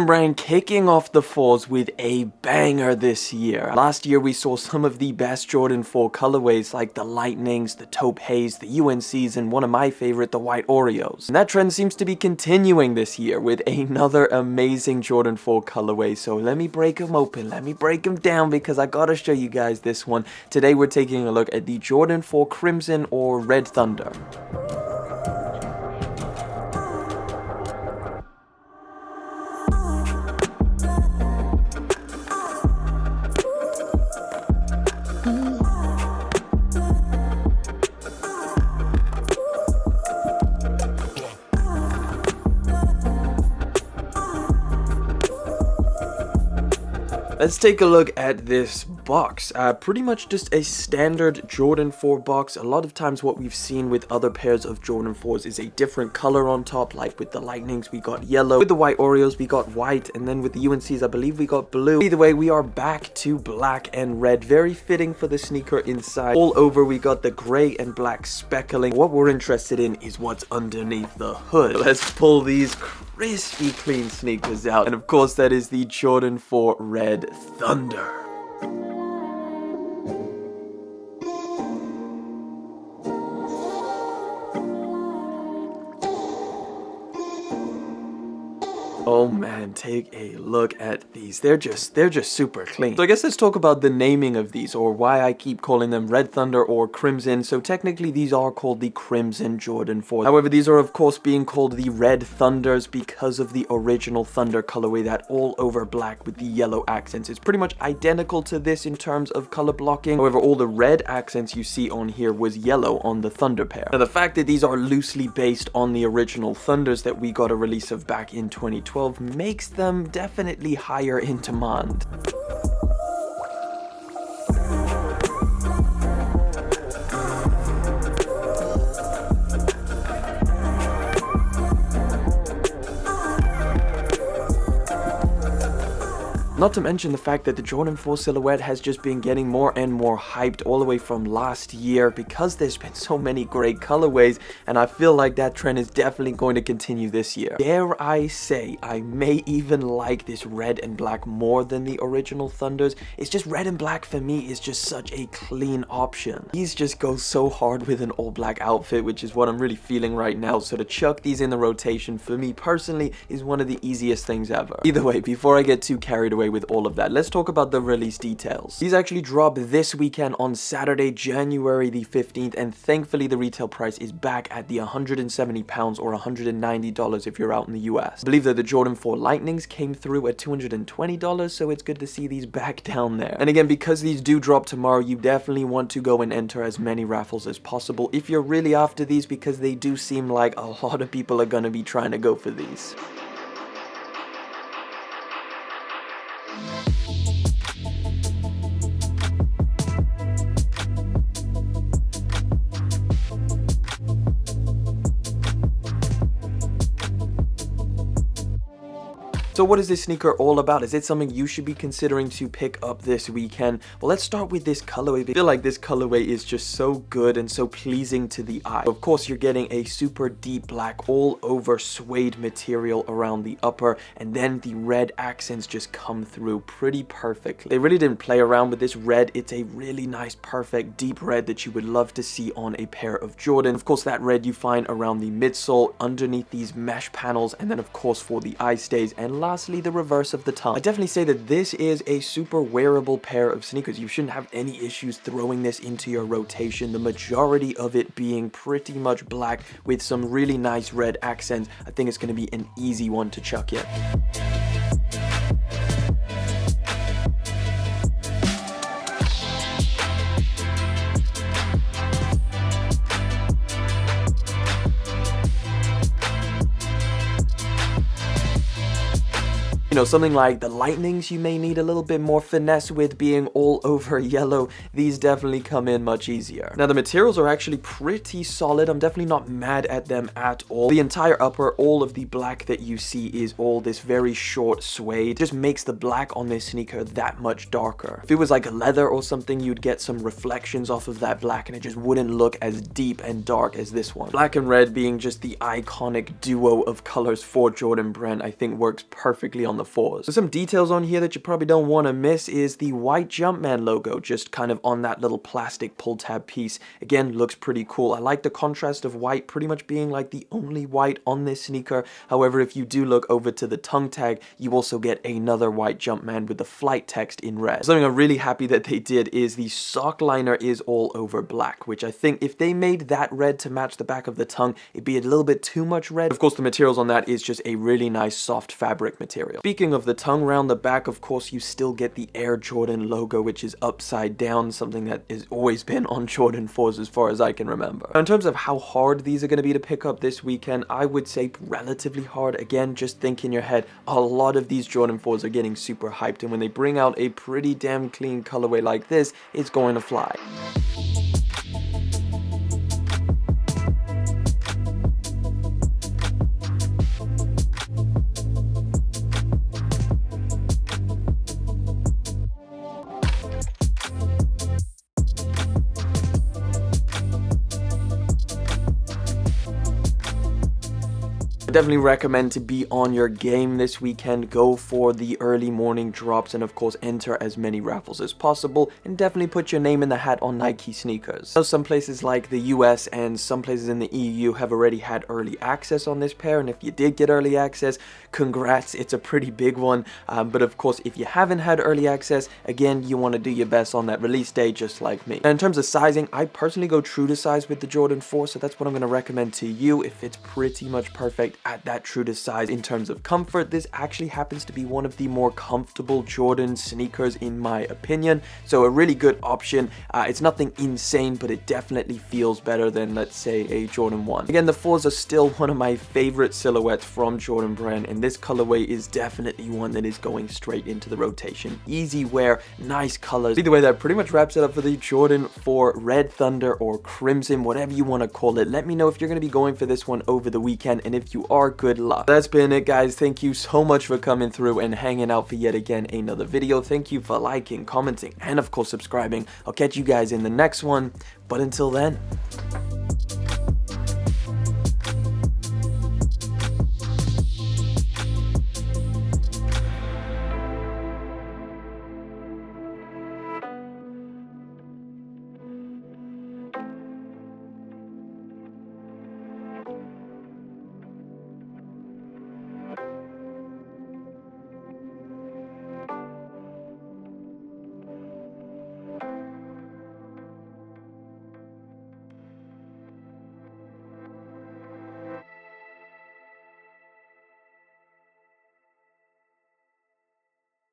Brand kicking off the falls with a banger this year. Last year we saw some of the best Jordan 4 colorways like the Lightnings, the Taupe Haze, the UNCs, and one of my favorite, the White Oreos. And that trend seems to be continuing this year with another amazing Jordan 4 colorway. So let me break them open, let me break them down because I gotta show you guys this one. Today we're taking a look at the Jordan 4 Crimson or Red Thunder. Let's take a look at this box. Pretty much just a standard Jordan 4 box. A lot of times what we've seen with other pairs of Jordan 4s is a different color on top, like with the Lightnings we got yellow, with the White Oreos we got white, and then with the UNCs I believe we got blue. Either way, we are back to black and red. Very fitting for the sneaker inside. All over we got the gray and black speckling. What we're interested in is what's underneath the hood. Let's pull these crispy clean sneakers out, and of course that is the Jordan 4 Red Thunder. Oh man, take a look at these. They're just super clean. So I guess let's talk about the naming of these, or why I keep calling them Red Thunder or Crimson. So technically these are called the Crimson Jordan 4. However, these are of course being called the Red Thunders because of the original Thunder colorway, that all over black with the yellow accents. It's pretty much identical to this in terms of color blocking. However, all the red accents you see on here was yellow on the Thunder pair. Now the fact that these are loosely based on the original Thunders that we got a release of back in 2012 makes them definitely higher in demand. Not to mention the fact that the Jordan 4 silhouette has just been getting more and more hyped all the way from last year because there's been so many great colorways, and I feel like that trend is definitely going to continue this year. Dare I say, I may even like this red and black more than the original Thunders. It's just red and black for me is just such a clean option. These just go so hard with an all black outfit, which is what I'm really feeling right now. So to chuck these in the rotation for me personally is one of the easiest things ever. Either way, before I get too carried away with all of that, let's talk about the release details. These actually drop this weekend on Saturday, January the 15th, and thankfully the retail price is back at the £170 or $190 if you're out in the US. I believe that the Jordan 4 Lightnings came through at $220, so it's good to see these back down there. And again, because these do drop tomorrow, you definitely want to go and enter as many raffles as possible if you're really after these, because they do seem like a lot of people are going to be trying to go for these. So what is this sneaker all about? Is it something you should be considering to pick up this weekend? Well, let's start with this colorway. I feel like this colorway is just so good and so pleasing to the eye. Of course, you're getting a super deep black all over suede material around the upper, and then the red accents just come through pretty perfectly. They really didn't play around with this red. It's a really nice, perfect, deep red that you would love to see on a pair of Jordan. Of course, that red you find around the midsole, underneath these mesh panels, and then of course for the eye stays, and lastly the reverse of the tongue. I definitely say that this is a super wearable pair of sneakers. You shouldn't have any issues throwing this into your rotation, the majority of it being pretty much black with some really nice red accents. I think it's going to be an easy one to chuck in. You know, something like the Lightnings you may need a little bit more finesse with, being all over yellow. These definitely come in much easier. Now the materials are actually pretty solid. I'm definitely not mad at them at all. The entire upper, all of the black that you see is all this very short suede. It just makes the black on this sneaker that much darker. If it was like a leather or something, you'd get some reflections off of that black and it just wouldn't look as deep and dark as this one. Black and red being just the iconic duo of colors for Jordan Brand, I think works perfectly on the 4s. So some details on here that you probably don't want to miss is the white Jumpman logo, just kind of on that little plastic pull tab piece. Again, looks pretty cool. I like the contrast of white pretty much being like the only white on this sneaker. However, if you do look over to the tongue tag, you also get another white Jumpman with the flight text in red. Something I'm really happy that they did is the sock liner is all over black, which I think if they made that red to match the back of the tongue, it'd be a little bit too much red. Of course, the materials on that is just a really nice soft fabric material. Speaking of the tongue, around the back, of course, you still get the Air Jordan logo, which is upside down, something that has always been on Jordan 4s as far as I can remember. Now, in terms of how hard these are going to be to pick up this weekend, I would say relatively hard. Again, just think in your head, a lot of these Jordan 4s are getting super hyped, and when they bring out a pretty damn clean colorway like this, it's going to fly. I definitely recommend to be on your game this weekend. Go for the early morning drops and of course enter as many raffles as possible, and definitely put your name in the hat on Nike sneakers. So some places like the US and some places in the EU have already had early access on this pair, and if you did get early access, congrats, it's a pretty big one. But of course, if you haven't had early access, again, you want to do your best on that release day, just like me. And in terms of sizing, I personally go true to size with the Jordan 4, so that's what I'm going to recommend to you. If it's pretty much perfect at that true to size in terms of comfort, this actually happens to be one of the more comfortable Jordan sneakers in my opinion, so a really good option. It's nothing insane, but it definitely feels better than, let's say, a Jordan 1. Again, the 4s are still one of my favorite silhouettes from Jordan brand, and this colorway is definitely one that is going straight into the rotation. Easy wear, nice colors. Either way, that pretty much wraps it up for the Jordan 4 Red Thunder or Crimson, whatever you want to call it. Let me know if you're going to be going for this one over the weekend, and if you are, good luck. That's been it, guys. Thank you so much for coming through and hanging out for yet again another video. Thank you for liking, commenting, and of course subscribing. I'll catch you guys in the next one, but until then.